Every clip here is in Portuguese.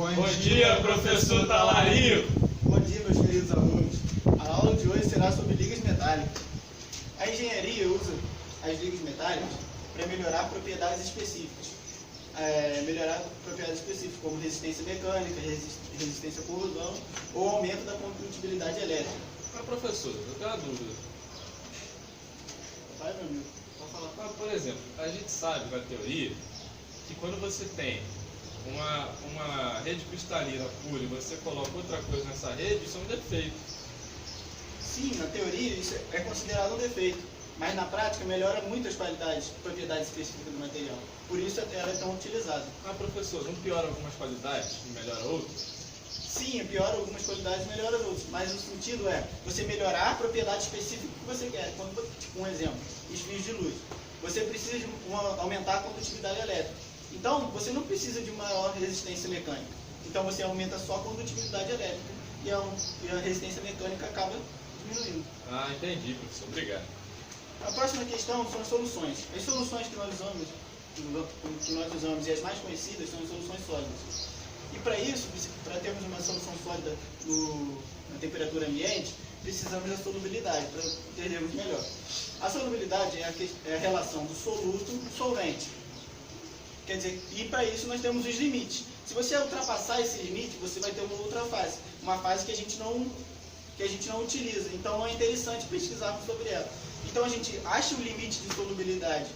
Bom dia, professor Talarico! Bom dia, meus queridos alunos. A aula de hoje será sobre ligas metálicas. A engenharia usa as ligas metálicas para melhorar propriedades específicas. Como resistência mecânica, resistência à corrosão ou aumento da condutibilidade elétrica. Mas, professor, eu tenho uma dúvida. Vai, meu amigo, pode falar. Mas, por exemplo, a gente sabe na teoria que quando você tem uma rede cristalina pura e você coloca outra coisa nessa rede, isso é um defeito. Sim, na teoria isso é considerado um defeito, mas na prática melhora muito as propriedades específicas do material. Por isso ela é tão utilizada. Mas, professor, não piora algumas qualidades e melhora outras? Sim, piora algumas qualidades e melhora outras, mas o sentido é você melhorar a propriedade específica que você quer. Um exemplo, os fios de luz. Você precisa de aumentar a condutibilidade elétrica. Então, você não precisa de maior resistência mecânica. Então, você aumenta só a condutibilidade elétrica e a resistência mecânica acaba diminuindo. Ah, entendi, professor. Obrigado. A próxima questão são as soluções. As soluções que nós usamos e as mais conhecidas são as soluções sólidas. E para isso, para termos uma solução sólida na temperatura ambiente, precisamos da solubilidade, para entendermos melhor. A solubilidade é a relação do soluto com o solvente. Quer dizer, e para isso nós temos os limites. Se você ultrapassar esse limite, você vai ter uma outra fase. Uma fase que a gente não utiliza. Então não é interessante pesquisarmos sobre ela. Então a gente acha o limite de solubilidade,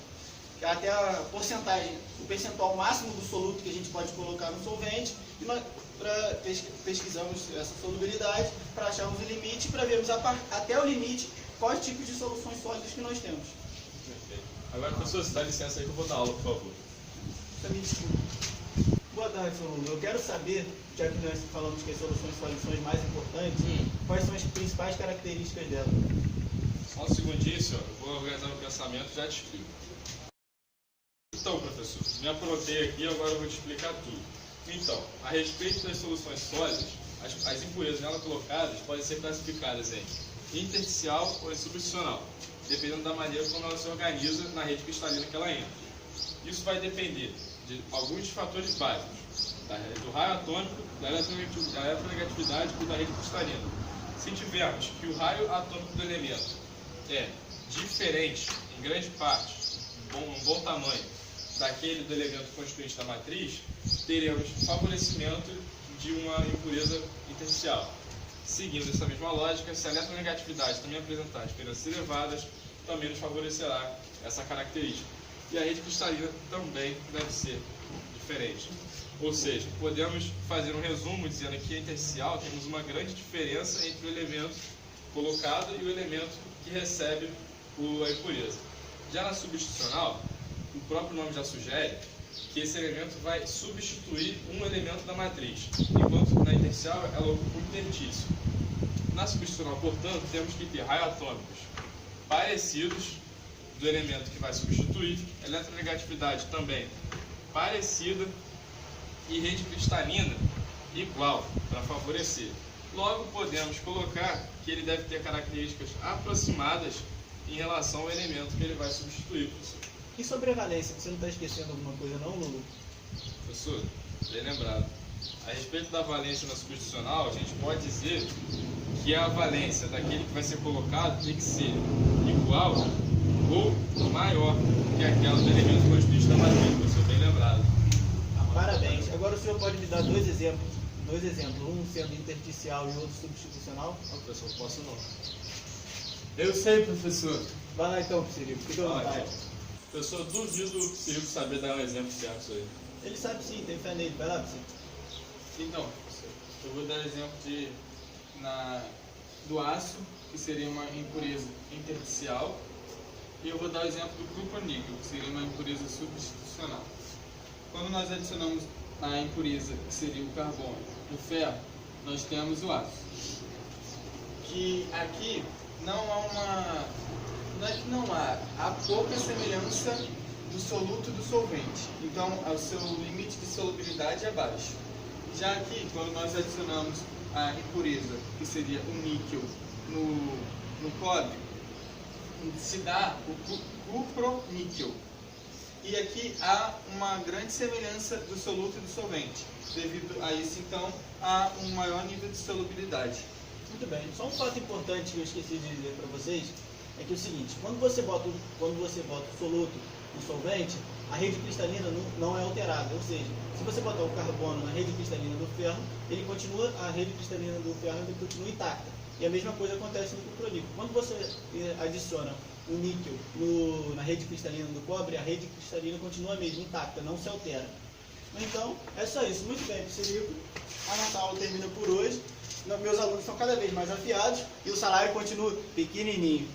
até a porcentagem, o percentual máximo do soluto que a gente pode colocar no solvente, e nós pesquisamos essa solubilidade para acharmos o limite, para vermos até o limite quais tipos de soluções sólidas que nós temos. Perfeito. Agora, professor, você dá licença aí que eu vou dar aula, por favor. Me desculpe. Boa tarde, seu aluno. Eu quero saber, já que nós falamos que as soluções sólidas são as mais importantes, quais são as principais características delas. Só um segundinho, senhor. Eu vou organizar meu pensamento e já te explico. Então, professor, me aprontei aqui e agora eu vou te explicar tudo. Então, a respeito das soluções sólidas, as impurezas nela colocadas podem ser classificadas em intersticial ou em substitucional, dependendo da maneira como ela se organiza na rede cristalina que ela entra. Isso vai depender de alguns fatores básicos, do raio atômico, da eletronegatividade e da rede cristalina. Se tivermos que o raio atômico do elemento é diferente, em grande parte, um bom tamanho, daquele do elemento constituinte da matriz, teremos favorecimento de uma impureza intersticial. Seguindo essa mesma lógica, se a eletronegatividade também apresentar diferenças elevadas, também nos favorecerá essa característica. E a rede cristalina também deve ser diferente. Ou seja, podemos fazer um resumo dizendo que a intersticial temos uma grande diferença entre o elemento colocado e o elemento que recebe a impureza. Já na substitucional, o próprio nome já sugere que esse elemento vai substituir um elemento da matriz, enquanto na intersticial ela ocupa o intertício. Na substitucional, portanto, temos que ter raios atômicos parecidos do elemento que vai substituir, eletronegatividade também parecida e rede cristalina igual, para favorecer. Logo, podemos colocar que ele deve ter características aproximadas em relação ao elemento que ele vai substituir. E sobre a valência, você não está esquecendo alguma coisa não, Lulu? Professor, bem lembrado. A respeito da valência na substitucional, a gente pode dizer que a valência daquele que vai ser colocado tem que ser igual ou maior que aquela do elemento constituinte da matriz, professor, bem lembrado. Parabéns. Agora o senhor pode me dar dois exemplos, um sendo intersticial e outro substitucional? Não, professor, posso não. Eu sei, professor. Vai lá então, Psirico, fica à vontade. Professor, duvido o Psirico saber dar um exemplo certo isso aí. Ele sabe sim, tem fé nele. Vai lá, Psirico. Então, professor, eu vou dar exemplo do aço, que seria uma impureza intersticial, e eu vou dar o exemplo do cuproníquel, que seria uma impureza substitucional. Quando nós adicionamos a impureza, que seria o carbono, o ferro, nós temos o aço. Que aqui há pouca semelhança do soluto do solvente. Então, o seu limite de solubilidade é baixo. Já aqui, quando nós adicionamos a impureza, que seria o níquel, no cobre, se dá o cuproníquel. E aqui há uma grande semelhança do soluto e do solvente. Devido a isso, então, há um maior nível de solubilidade. Muito bem. Só um fato importante que eu esqueci de dizer para vocês é que é o seguinte, quando você bota o soluto no solvente, a rede cristalina não é alterada. Ou seja, se você botar o carbono na rede cristalina do ferro, a rede cristalina do ferro continua intacta. E a mesma coisa acontece no cuproníquel. Quando você adiciona o níquel na rede cristalina do cobre, a rede cristalina continua mesmo intacta, não se altera. Então, é só isso. Muito bem, Psirico. A nossa aula termina por hoje. Meus alunos estão cada vez mais afiados e o salário continua pequenininho.